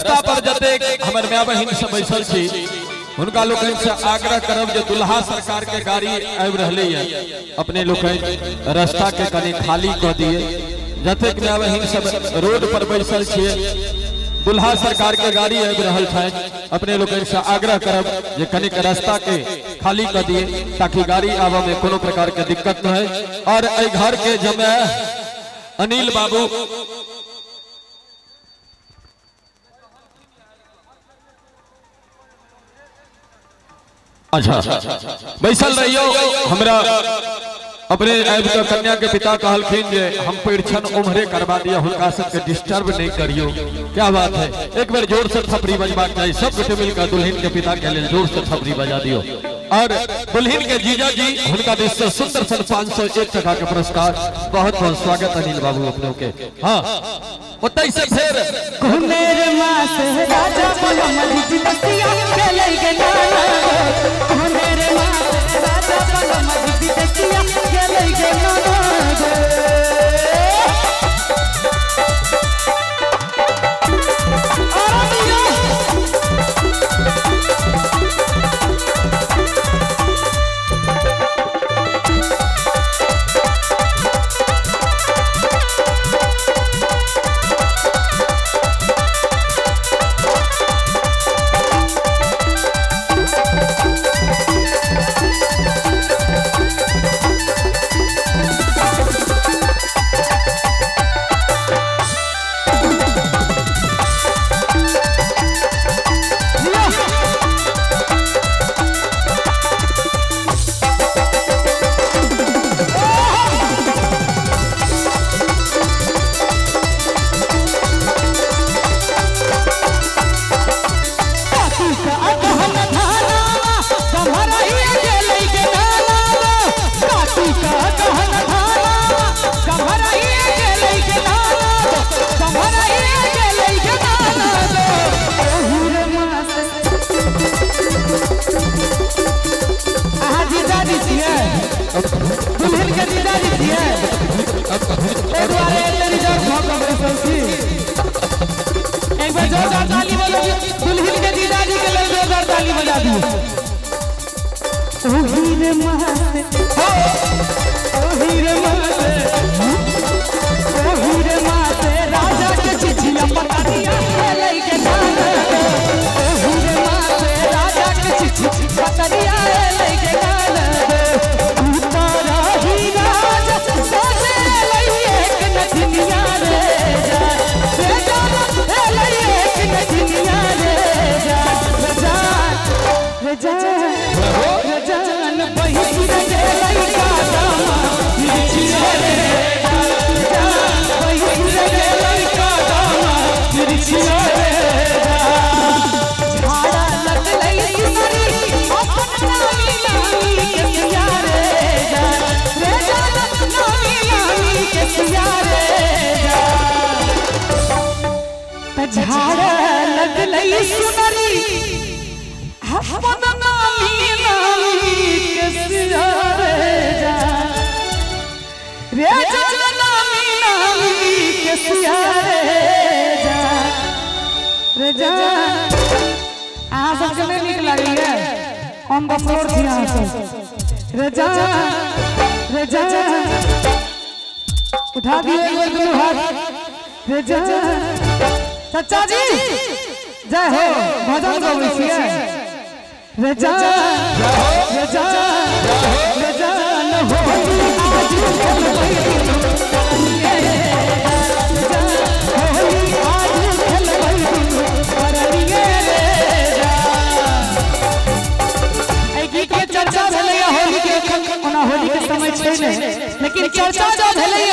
रास्ता पर जते हमर माय बहिन सब बैसल छी उनका लोग से आग्रह करब जे दुल्हा सरकार के गाड़ी आबि रहले है अपने लोग रास्ता के कने खाली कर दिए। जते माय बहिन सब रोड पर बैसल छिए दुल्हा सरकार के गाड़ी आबि रहल है अपने लोग से आग्रह करब जे कने के रास्ता के खाली कर दिए ताकि गाड़ी आवे में कोनो प्रकार के दिक्कत न है। और ए घर के जमे अनिल बाबू अच्छा बैसल रहियो हमरा अपने आबि के कन्या के पिता कहलखिन जे हम परिछन उम्हरे करवा दिया हुनका सबके डिस्टर्ब नहीं करियो। क्या बात है, एक बार जोर से थपड़ी बजबाक चाहिए सब गोटे मिलकर दुल्हन के पिता के लिए जोर से थपड़ी बजा दियो। और दुल्हन के जीजा जी हुनका दिस से सुंदर सन 501 टका के पुरस्कार। बहुत बहुत स्वागत अनिल बाबू अपनों के। हाँ ओतै से फिर मेरे मां से राजा पलमल जितिया खेलै के नाना मेरे मां से राजा पलमल जितिया खेलै के नाना दुल्हन के जीजा जी थी एक बार एक बार जोरदार ताली बजा दुल्हन के जीजा जी के लिए जोरदार ताली बजा दियो। ओ हीरे मासे ओ हीरे मासे ओ हीरे मासे राजा के चिट्ठियां पता दिया ले के गाना ओ हीरे मासे राजा के चिट्ठी पता दिया ले के गाना झाड़ा लग लई सुनरी अपन नामी नामी के सियारे जा रे जा नामी नामी के सियारे जा रे जा आ सब के नहीं निक लगी है हम द फ्लोर थी यहां से रे जा उठा दिए एक बार दोनों हाथ रे जा सच्चा जी जय हो भजन गावे छिए रजा रजा रजा न हो आज खेलबै होली आज खेलबै पररिए रे ए गीत के चर्चा भेलै होली के ओना होली के समय छै ने लेकिन चर्चा जो भेलै